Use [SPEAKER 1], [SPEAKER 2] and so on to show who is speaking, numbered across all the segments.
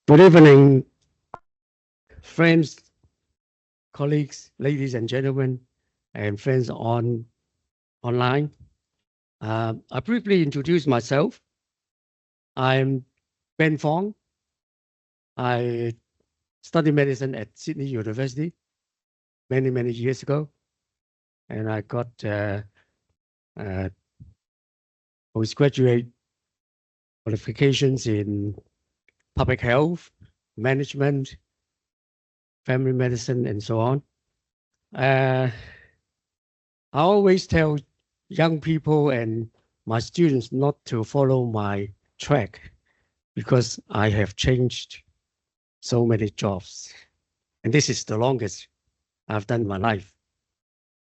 [SPEAKER 1] Good evening, friends, colleagues, ladies and gentlemen, and friends online. I briefly introduce myself. I'm Ben Fong. I studied medicine at Sydney University many years ago, and I got uh, postgraduate qualifications in public health, management, family medicine, and so on. Uh, I always tell young people and my students not to follow my track because I have changed so many jobs. And this is the longest I've done in my life.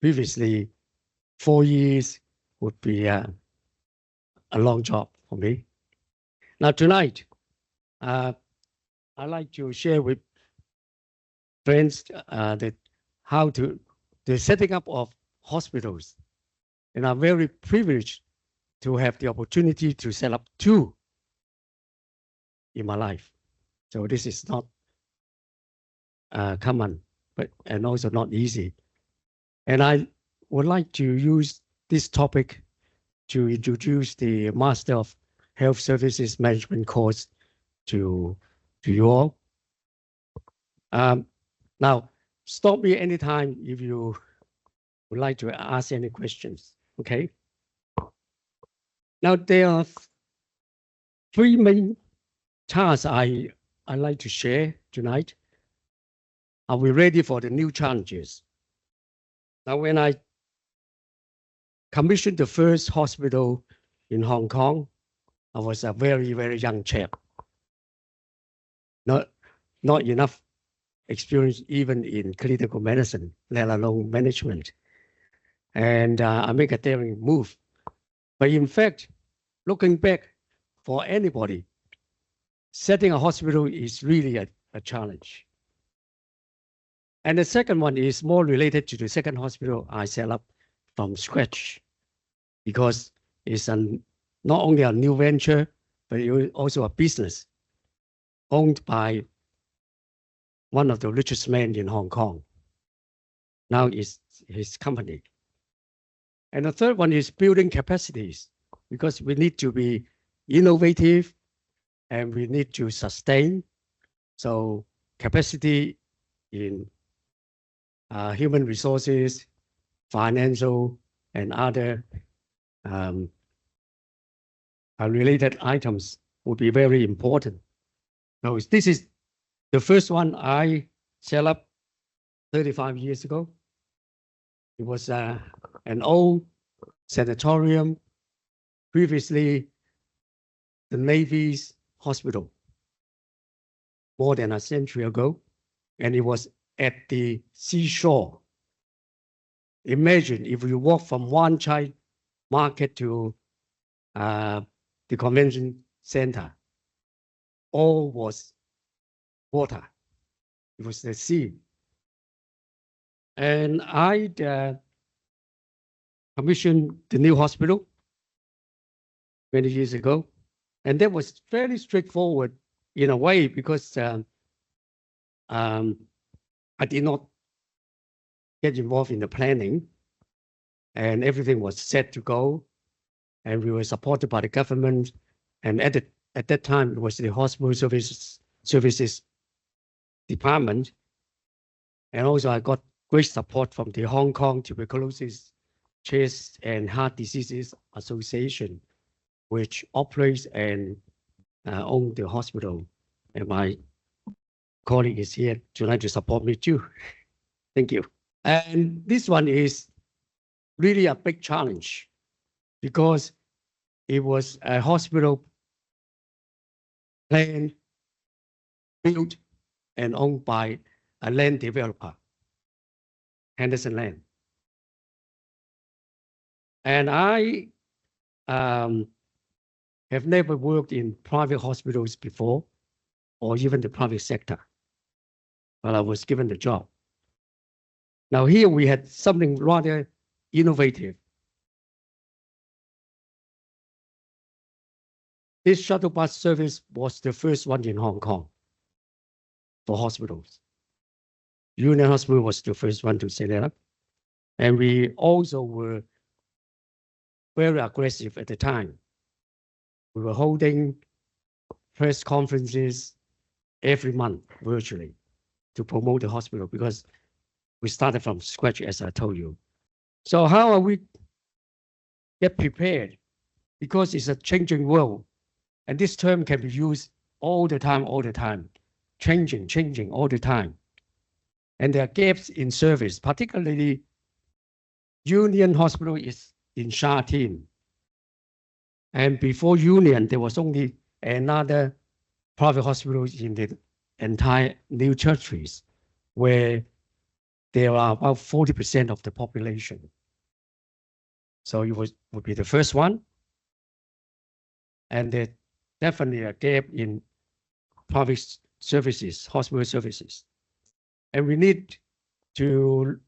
[SPEAKER 1] Previously, 4 years would be a long job for me. Now, tonight, I'd like to share with friends that how to the setting up of hospitals. And I'm very privileged to have the opportunity to set up two in my life. So this is not common, and also not easy. And I would like to use this topic to introduce the Master of Health Services Management course to you all. Now, stop me anytime if you would like to ask any questions, okay? Now, there are three main tasks I like to share tonight. Are we ready for the new challenges? Now, when I commissioned the first hospital in Hong Kong, I was a very young chap. Not enough experience even in clinical medicine, let alone management. And I make a daring move. But in fact, looking back, for anybody, setting a hospital is really a challenge. And the second one is more related to the second hospital I set up from scratch, because it's not only a new venture, but also a business owned by one of the richest men in Hong Kong. Now it's his company. And the third one is building capacities, because we need to be innovative and we need to sustain. So capacity in human resources, financial, and other related items will be very important. So this is the first one I set up 35 years ago. It was an old sanatorium, previously the Navy's hospital, more than a century ago, and it was at the seashore. Imagine if you walk from Wan Chai Market to the convention center, all was water. It was the sea. And I commissioned the new hospital many years ago. And that was fairly straightforward in a way, because I did not get involved in the planning, and everything was set to go. And we were supported by the government. And at that time, it was the hospital services department. And also I got great support from the Hong Kong Tuberculosis, Chest and Heart Diseases Association, which operates and owns the hospital. And my colleague is here tonight to support me too. Thank you. And this one is really a big challenge, because it was a hospital planned, built, and owned by a land developer, Henderson Land. And I have never worked in private hospitals before, or even the private sector, but I was given the job. Now here we had something rather innovative. This shuttle bus service was the first one in Hong Kong. for hospitals. Union Hospital was the first one to set it up. And we also were very aggressive at the time. We were holding press conferences every month virtually to promote the hospital because we started from scratch, as I told you. So how are we get prepared? Because it's a changing world. And this term can be used all the time, changing all the time. And there are gaps in service, particularly Union Hospital is in Sha Tin. And before Union, there was only another private hospital in the entire New Territories, where there are about 40% of the population. So it would be the first one. And there's definitely a gap in private services, hospital services. And we need to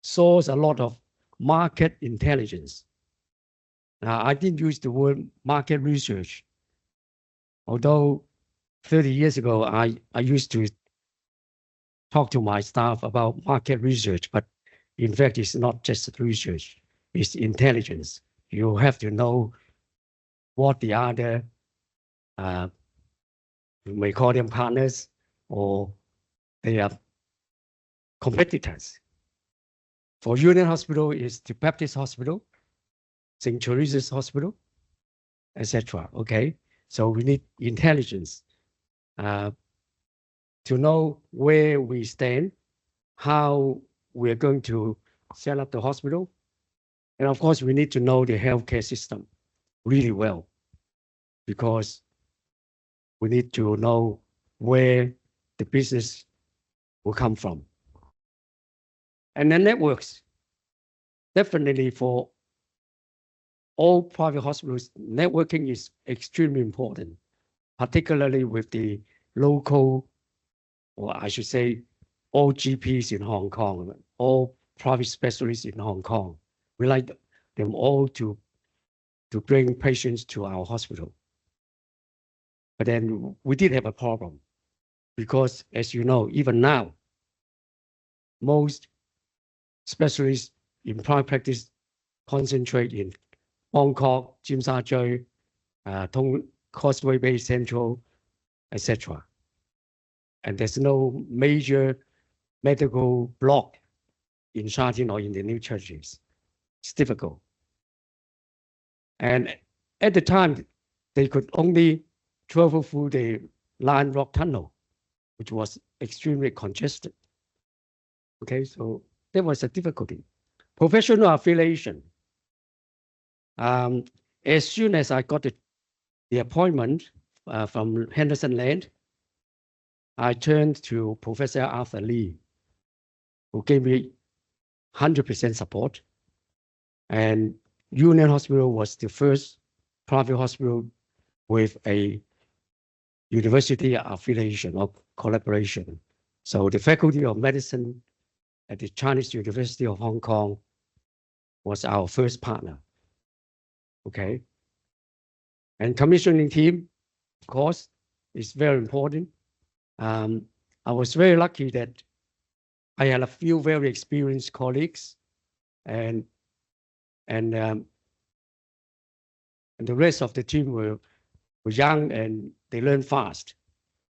[SPEAKER 1] source a lot of market intelligence. Now, I didn't use the word market research, although 30 years ago, I used to talk to my staff about market research, but in fact, it's not just research, it's intelligence. You have to know what the other, you may call them partners, or they are competitors. For Union Hospital, it's the Baptist Hospital, St. Teresa's Hospital, etc. Okay, so we need intelligence to know where we stand, how we're going to set up the hospital, and of course, we need to know the healthcare system really well, because we need to know where the business will come from. And then networks, definitely for all private hospitals, networking is extremely important, particularly with the local, or I should say, all GPs in Hong Kong, all private specialists in Hong Kong. We like them all to bring patients to our hospital. But then we did have a problem because, as you know, even now, most specialists in private practice concentrate in Hong Kong, Tsim Sha Tsui, Causeway Bay Central, etc. And there's no major medical block in Sha Tin or in the New Territories. It's difficult. And at the time, they could only travel through the Lion Rock Tunnel, which was extremely congested. Okay, so there was a difficulty. Professional affiliation. As soon as I got the appointment from Henderson Land, I turned to Professor Arthur Lee, who gave me 100% support. And Union Hospital was the first private hospital with a university affiliation or collaboration. So the Faculty of Medicine at the Chinese University of Hong Kong was our first partner. Okay. And commissioning team, of course, is very important. I was very lucky that I had a few very experienced colleagues, and the rest of the team were young and they learned fast.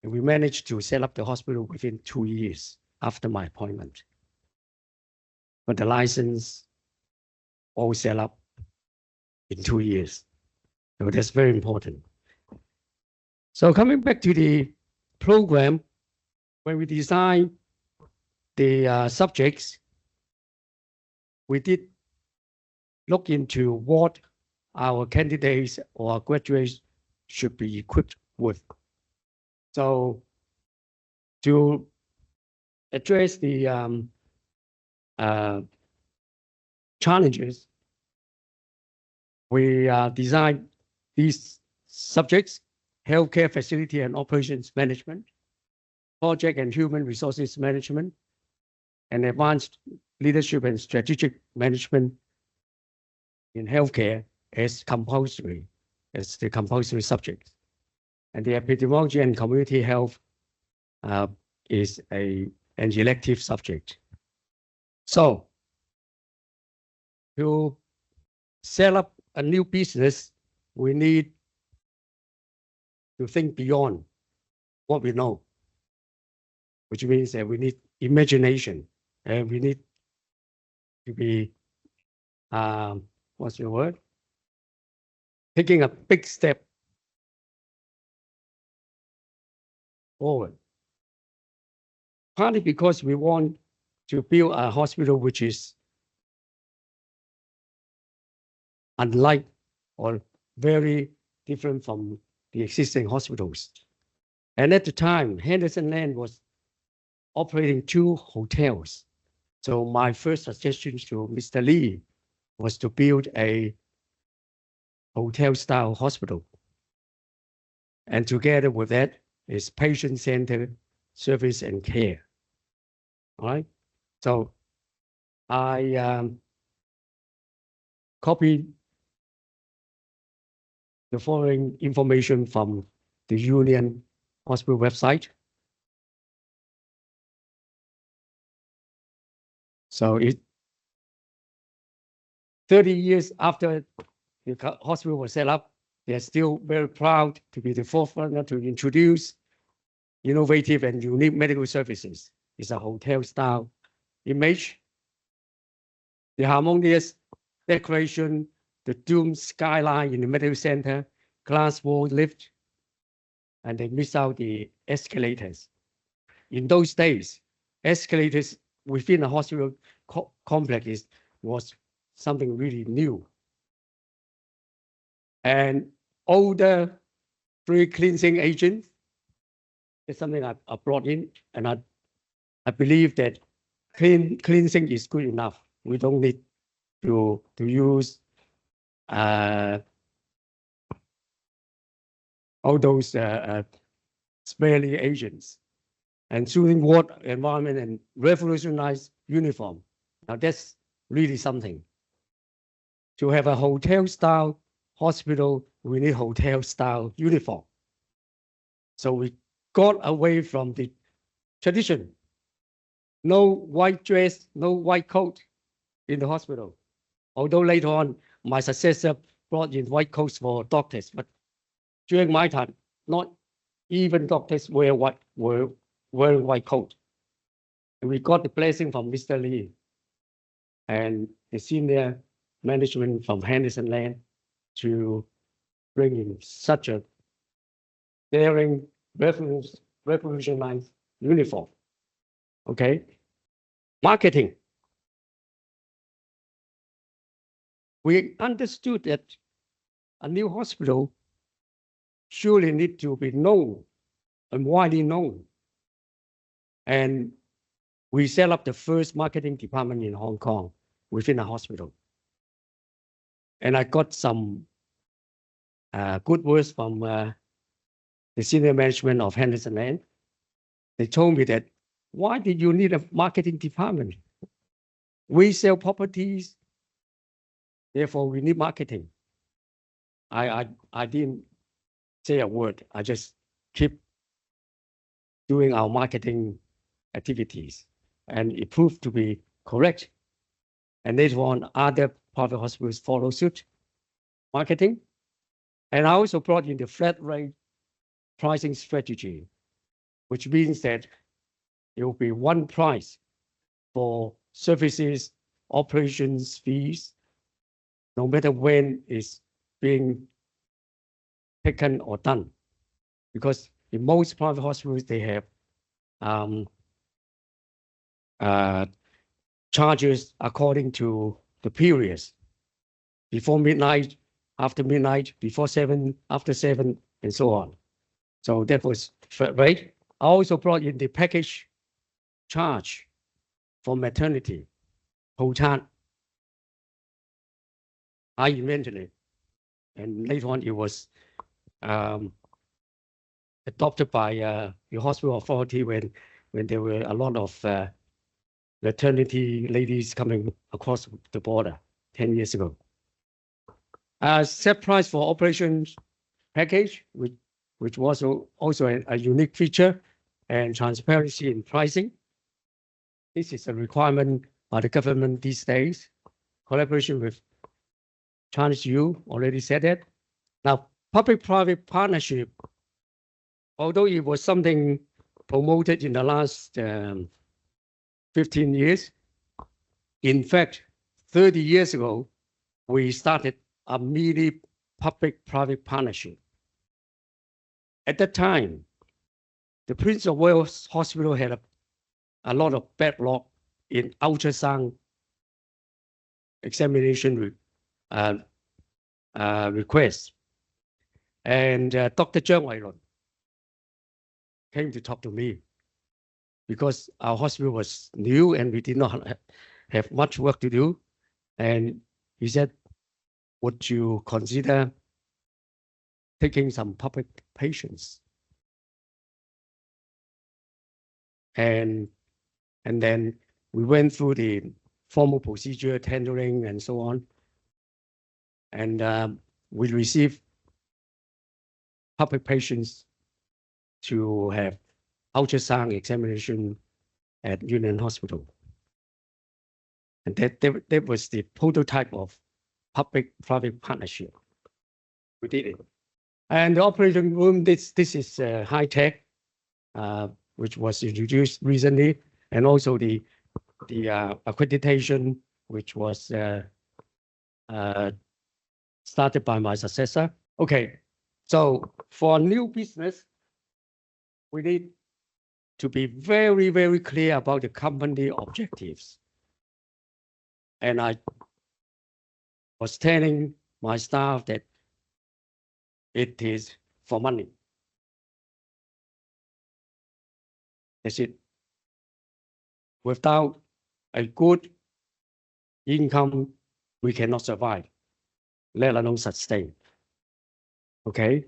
[SPEAKER 1] And we managed to set up the hospital within 2 years after my appointment. But the license all set up in 2 years. So that's very important. So coming back to the program, when we designed the subjects, we did look into what our candidates or graduates should be equipped with. So to address the challenges, we designed these subjects: healthcare facility and operations management, project and human resources management, and advanced leadership and strategic management in healthcare as the compulsory subjects. And the epidemiology and community health is an elective subject. So to set up a new business, we need to think beyond what we know, which means that we need imagination, and we need to be, what's the word? Taking a big step forward. Partly because we want to build a hospital which is unlike or very different from the existing hospitals. And at the time, Henderson Land was operating 2 hotels. So my first suggestion to Mr. Lee was to build a hotel-style hospital. And together with that is patient-centered service and care. All right. So I copied the following information from the Union Hospital website. So 30 years after the hospital was set up, they're still very proud to be the forefront to introduce innovative and unique medical services. It's a hotel-style image. The harmonious decoration, the domed skyline in the medical center, glass wall lift, and they miss out the escalators. In those days, escalators within a hospital complex was something really new. And older free cleansing agents is something I brought in, and I believe that cleansing is good enough. We don't need to use all those smelly agents. And soothing ward environment and revolutionized uniform. Now that's really something. To have a hotel-style hospital, we need hotel-style uniform. So we got away from the tradition. No white dress, no white coat in the hospital. Although later on, my successor brought in white coats for doctors, but during my time, not even doctors were wearing white coat. And we got the blessing from Mr. Lee and the senior management from Henderson Land to bring in such a daring, revolutionized uniform. Okay. Marketing. We understood that a new hospital surely need to be known and widely known. And we set up the first marketing department in Hong Kong within a hospital. And I got some good words from the senior management of Henderson Land. They told me that, why did you need a marketing department? We sell properties, therefore we need marketing. I didn't say a word. I just keep doing our marketing activities, and it proved to be correct. And later on, other private hospitals follow suit, marketing. And I also brought in the flat rate pricing strategy, which means that it will be one price for services, operations fees, no matter when it's being taken or done. Because in most private hospitals, they have charges according to the periods. Before midnight, after midnight, before 7, after 7, and so on. So that was right. I also brought in the package charge for maternity, Ho-Chan. I invented it. And later on, it was adopted by the hospital authority when there were a lot of maternity ladies coming across the border 10 years ago. Set price for operations package, which which was also a unique feature, and transparency in pricing. This is a requirement by the government these days. Collaboration with Chinese you already said that. Now, public-private partnership, although it was something promoted in the last 15 years, in fact, 30 years ago, we started a mini public-private partnership. At that time, the Prince of Wales Hospital had a lot of backlog in ultrasound examination requests. And Dr. Zhang Weilun came to talk to me because our hospital was new and we did not have much work to do. And he said, would you consider taking some public patients? And then we went through the formal procedure, tendering, and so on. And we received public patients to have ultrasound examination at Union Hospital. And that was the prototype of public-private partnership. We did it. And the operating room, this is high-tech, which was introduced recently, and also the accreditation, which was started by my successor. Okay, so for a new business, we need to be very, very clear about the company objectives. And I was telling my staff that it is for money. That's it. Without a good income, we cannot survive, let alone sustain. Okay?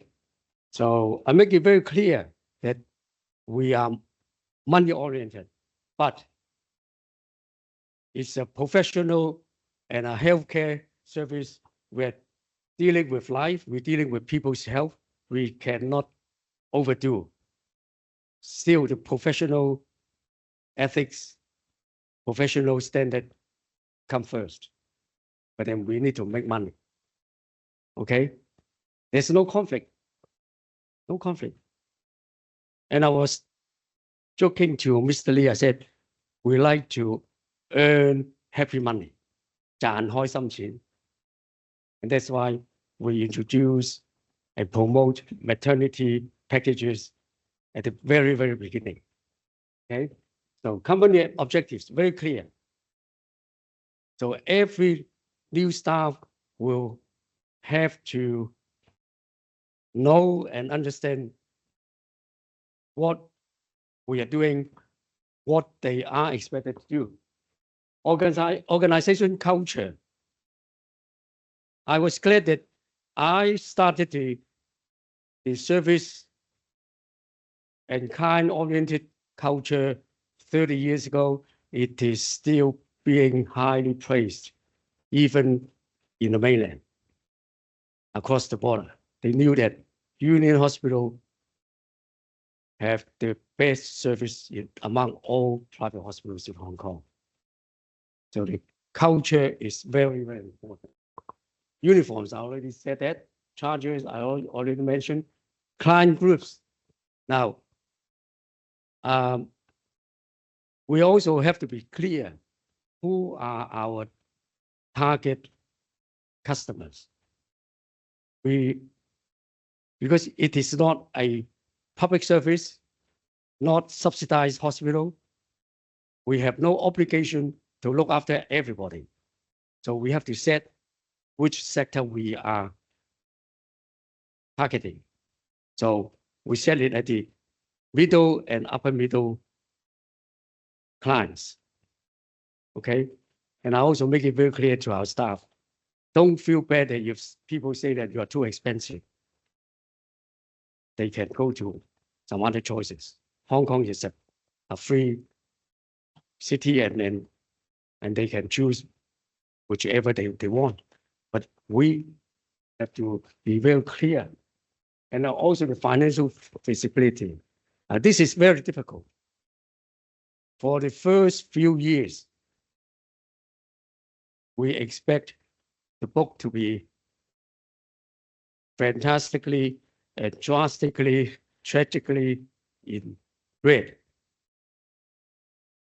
[SPEAKER 1] So I make it very clear that we are money-oriented, but it's a professional and a healthcare service. We're dealing with life, we're dealing with people's health. We cannot overdo. Still, the professional ethics, professional standard come first. But then we need to make money. Okay? There's no conflict. No conflict. And I was joking to Mr. Lee, I said, we like to earn happy money, 賺開心錢. And that's why we introduce and promote maternity packages at the very, very beginning. Okay? So company objectives, very clear. So every new staff will have to know and understand what we are doing, what they are expected to do. Organization culture. I was glad that I started the service and kind-oriented culture 30 years ago. It is still being highly praised, even in the mainland, across the border. They knew that Union Hospital have the best service among all private hospitals in Hong Kong. So the culture is very, very important. Uniforms, I already said that. Charges, I already mentioned. Client groups. Now, we also have to be clear who are our target customers. Because it is not a public service, not subsidized hospital, we have no obligation to look after everybody. So we have to set which sector we are targeting. So we set it at the middle and upper middle clients. Okay? And I also make it very clear to our staff. Don't feel bad that if people say that you are too expensive. They can go to some other choices. Hong Kong is a free city and they can choose whichever they want. But we have to be very clear and also the financial feasibility. This is very difficult. For the first few years, we expect the book to be fantastically and drastically, tragically in red.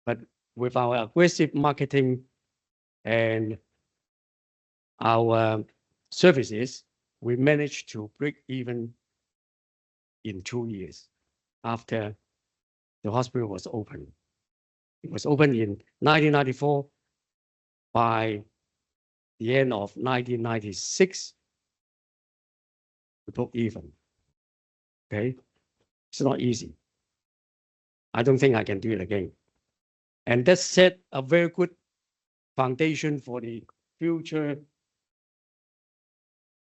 [SPEAKER 1] But with our aggressive marketing and our services, we managed to break even in 2 years after the hospital was opened. It was opened in 1994. By the end of 1996, we broke even. Okay, it's not easy. I don't think I can do it again. And that set a very good foundation for the future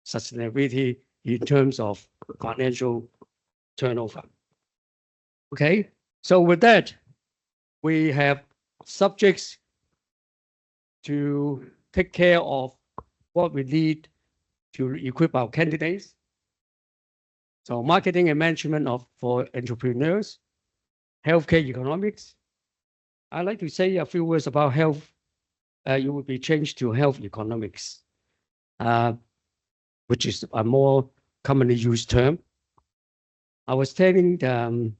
[SPEAKER 1] sustainability in terms of financial turnover. Okay, so with that, we have subjects to take care of what we need to equip our candidates. So marketing and management for entrepreneurs, healthcare economics. I'd like to say a few words about health. It will be changed to health economics, which is a more commonly used term. I was telling the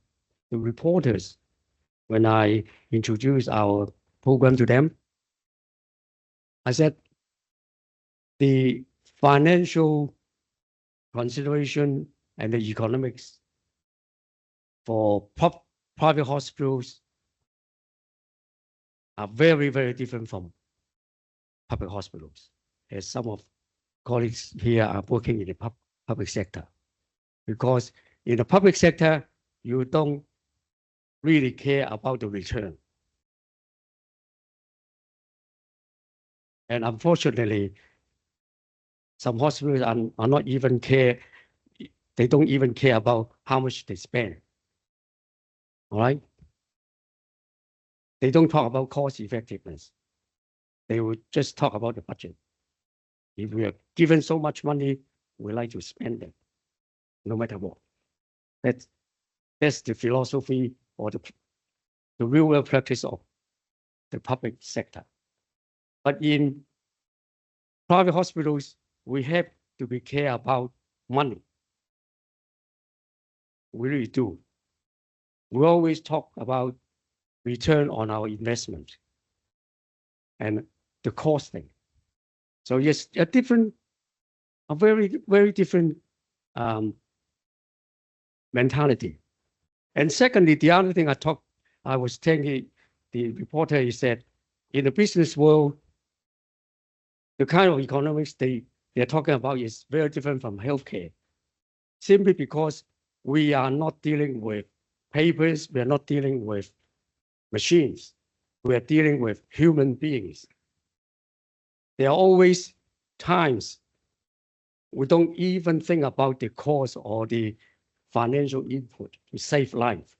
[SPEAKER 1] reporters when I introduced our program to them, I said the financial consideration and the economics for private hospitals are very, very different from public hospitals, as some of colleagues here are working in the public sector. Because in the public sector, you don't really care about the return. And unfortunately, some hospitals are not even care, they don't even care about how much they spend. All right? They don't talk about cost effectiveness. They will just talk about the budget. If we are given so much money, we like to spend it, no matter what. That's the philosophy or the real world practice of the public sector. But in private hospitals, we have to be care about money. We really do. We always talk about return on our investment and the costing. So yes, a very, very different mentality. And secondly, the other thing I was telling the reporter is that in the business world, the kind of economics they're talking about is very different from healthcare, simply because we are not dealing with papers, we are not dealing with machines, we are dealing with human beings. There are always times we don't even think about the cost or the financial input to save life.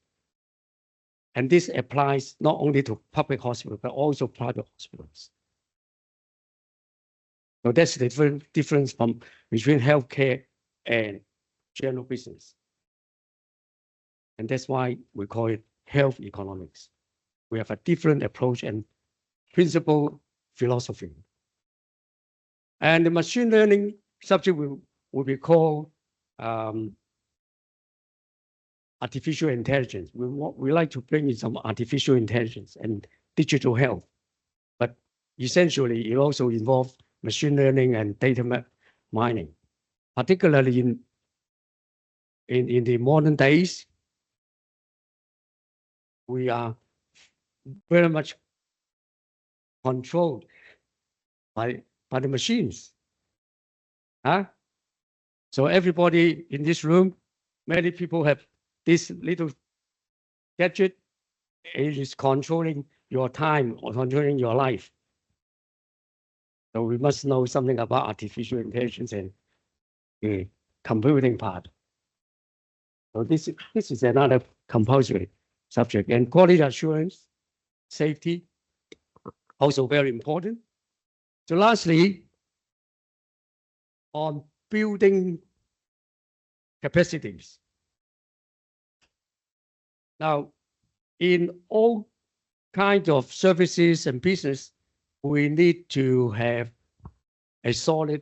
[SPEAKER 1] And this applies not only to public hospitals, but also private hospitals. So that's the difference between healthcare and general business. And that's why we call it health economics. We have a different approach and principle philosophy. And the machine learning subject will be called artificial intelligence. We like to bring in some artificial intelligence and digital health. But essentially, it also involves machine learning and data mining, particularly in the modern days. We are very much controlled by the machines. Huh? So everybody in this room, many people have this little gadget. It is controlling your time or controlling your life. So we must know something about artificial intelligence and the computing part. So this is another compulsory subject. And quality assurance, safety, also very important. So lastly, on building capacities. Now, in all kinds of services and business, we need to have a solid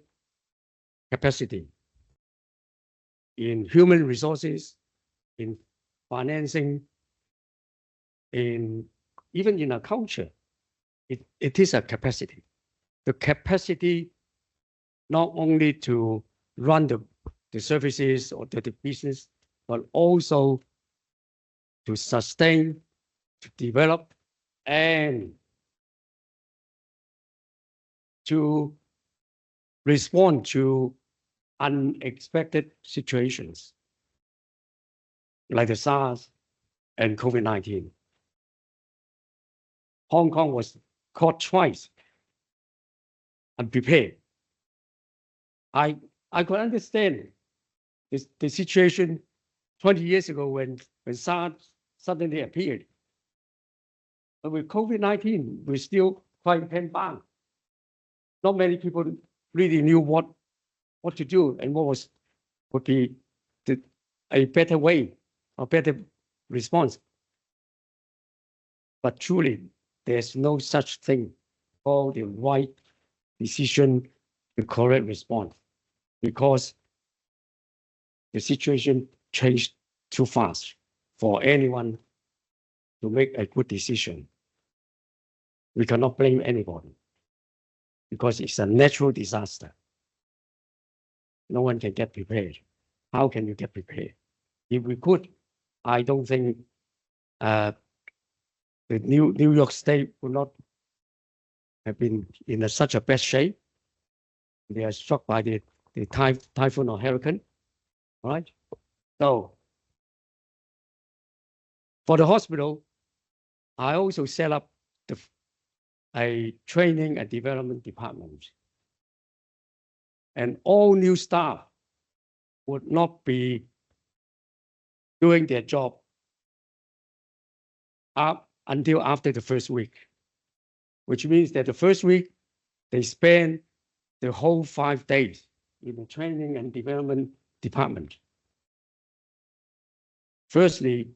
[SPEAKER 1] capacity in human resources, in financing, even in our culture. It is a capacity. The capacity not only to run the services or the business, but also to sustain, to develop, and to respond to unexpected situations like the SARS and COVID-19. Hong Kong was caught twice unprepared. I could understand the situation 20 years ago when SARS suddenly appeared. But with COVID-19, we're still quite hand-bound. Not many people really knew what to do and what would be a better way, a better response. But truly, there's no such thing called the right decision, the correct response, because the situation changed too fast for anyone to make a good decision. We cannot blame anybody because it's a natural disaster. No one can get prepared. How can you get prepared? If we could, I don't think the New York State would not have been in such a bad shape. They are struck by the typhoon or hurricane, all right? So for the hospital, I also set up a training and development department. And all new staff would not be doing their job up until after the first week, which means that the first week they spend the whole 5 days in the training and development department. Firstly,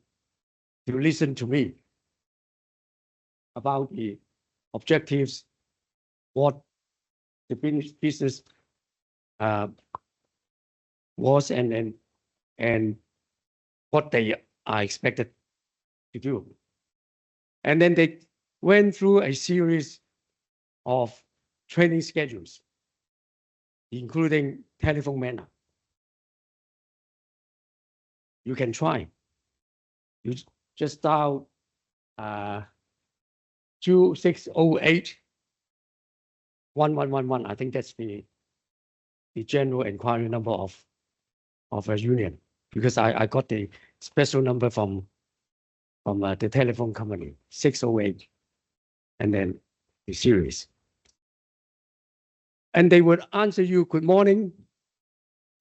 [SPEAKER 1] to listen to me about the objectives, what the business was, and what they are expected to do. And then they went through a series of training schedules, including telephone manner. You can try. You just dial 2608 1111. I think that's the general inquiry number of a union, because I got the special number from the telephone company, 608, and then the series. And they would answer you, good morning.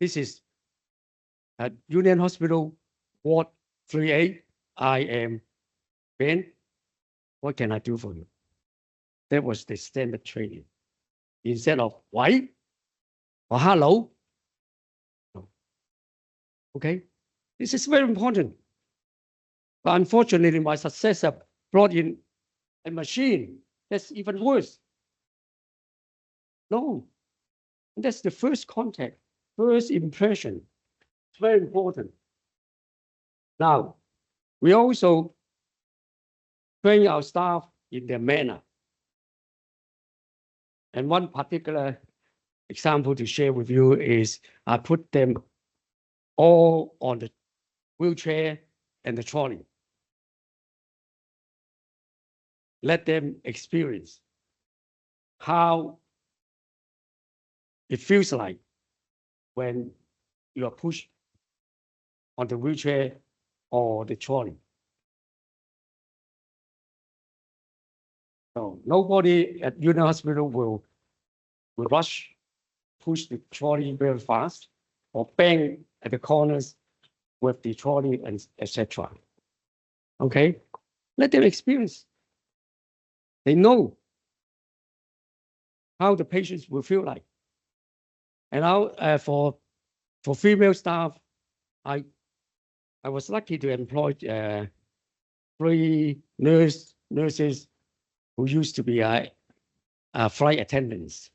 [SPEAKER 1] This is at Union Hospital, Ward 38. I am Ben. What can I do for you? That was the standard training. Instead of why or hello. Okay, this is very important. But unfortunately, my successor brought in a machine that's even worse. No, that's the first contact, first impression. It's very important. Now, we also train our staff in their manner. And one particular example to share with you is I put them all on the wheelchair and the trolley. Let them experience how it feels like when you are pushed on the wheelchair or the trolley. So nobody at Union Hospital will rush, push the trolley very fast, or bang at the corners with the trolley, and etc. Okay, let them experience. They know how the patients will feel like. And now for female staff, I was lucky to employ 3 nurses who used to be flight attendants.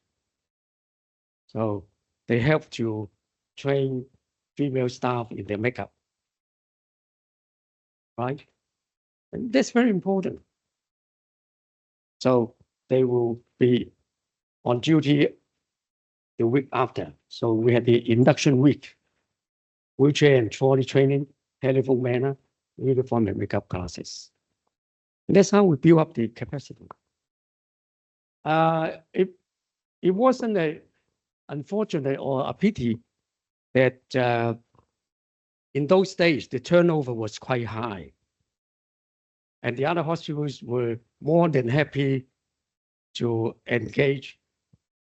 [SPEAKER 1] So they help to train female staff in their makeup, right? And that's very important. So they will be on duty the week after. So we had the induction week, wheelchair and trolley training, telephone manner, uniform and makeup classes. And that's how we build up the capacity. It wasn't a unfortunate or a pity that in those days the turnover was quite high, and the other hospitals were more than happy to engage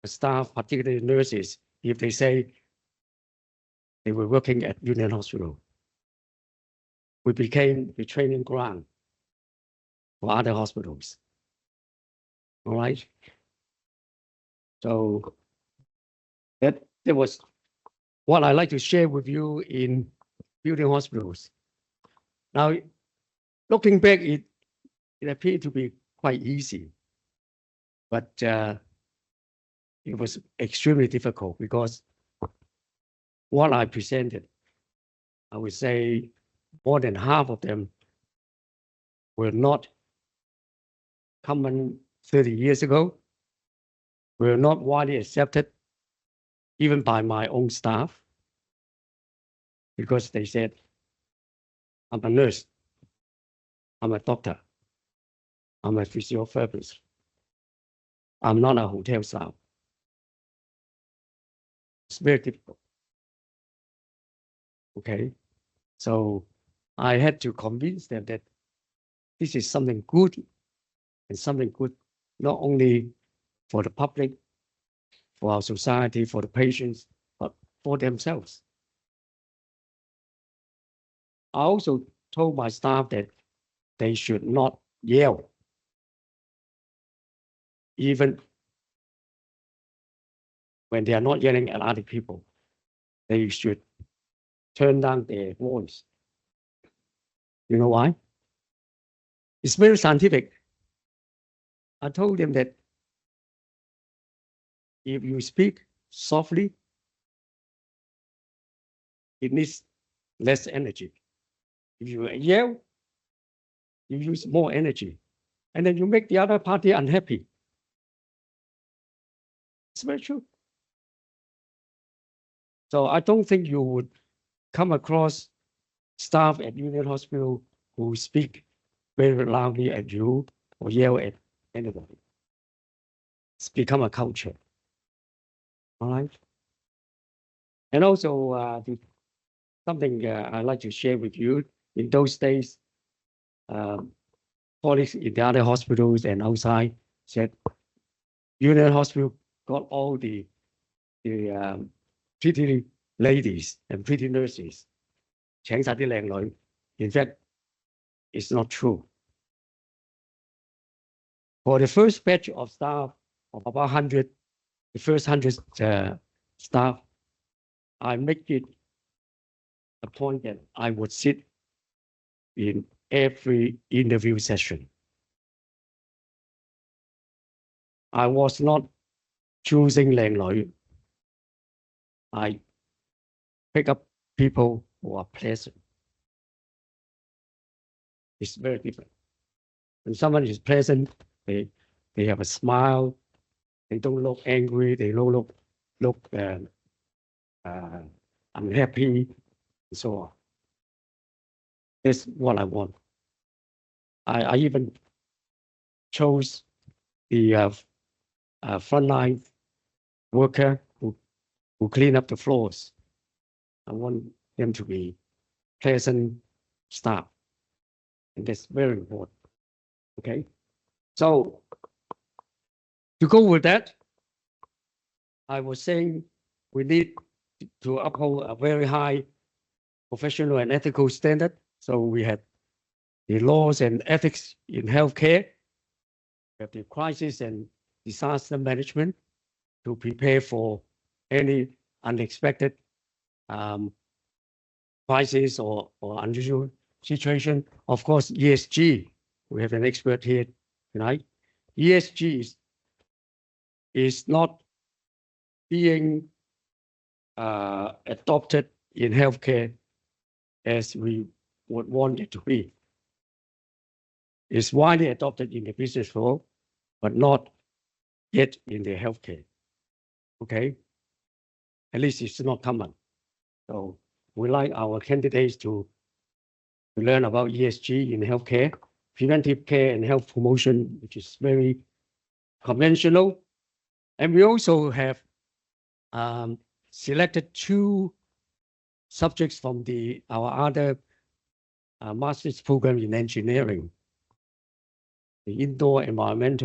[SPEAKER 1] the staff, particularly nurses, if they say they were working at Union Hospital. We became the training ground for other hospitals. All right. So that was what I like to share with you in building hospitals. Now, looking back, it appeared to be quite easy, but it was extremely difficult because what I presented, I would say more than half of them were not common 30 years ago, were not widely accepted even by my own staff, because they said, I'm a nurse, I'm a doctor, I'm a physiotherapist, I'm not a hotel staff. It's very difficult. Okay, so I had to convince them that this is something good, and something good not only for the public, for our society, for the patients, but for themselves. I also told my staff that they should not yell, even when they are not yelling at other people. They should turn down their voice. You know why? It's very scientific. I told them that if you speak softly, it needs less energy. If you yell, you use more energy, and then you make the other party unhappy. It's very true. So I don't think you would come across staff at Union Hospital who speak very loudly at you or yell at anybody. It's become a culture. All right. And also, something I'd like to share with you. In those days, colleagues in the other hospitals and outside said, Union Hospital got all the pretty ladies and pretty nurses. 請晒啲靚女. In fact, it's not true. For the first batch of staff of about 100, the first 100 staff, I make it a point that I would sit in every interview session. I was not choosing 靚女. I pick up people who are pleasant. It's very different. When someone is pleasant, they have a smile, they don't look angry, they don't look unhappy, and so on. That's what I want. I even chose the frontline worker who clean up the floors. I want them to be pleasant staff, and that's very important. Okay, so to go with that, I was saying we need to uphold a very high professional and ethical standard. So we had the laws and ethics in healthcare. We have the crisis and disaster management to prepare for any unexpected crisis or unusual situation. Of course, ESG, we have an expert here tonight. ESG is not being adopted in healthcare as we would want it to be. It's widely adopted in the business world, but not yet in the healthcare. Okay? At least it's not common. So we like our candidates to learn about ESG in healthcare, preventive care and health promotion, which is very conventional. And we also have selected 2 subjects from our other master's program in engineering, the indoor environment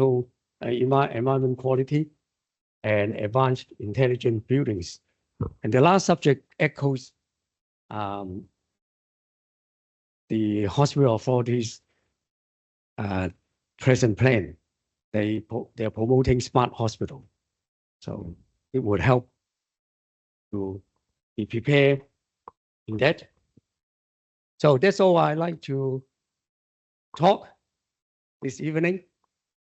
[SPEAKER 1] quality and advanced intelligent buildings. And the last subject echoes the hospital authorities' present plan. They're promoting smart hospital. So it would help to be prepared in that. So that's all I like to talk this evening.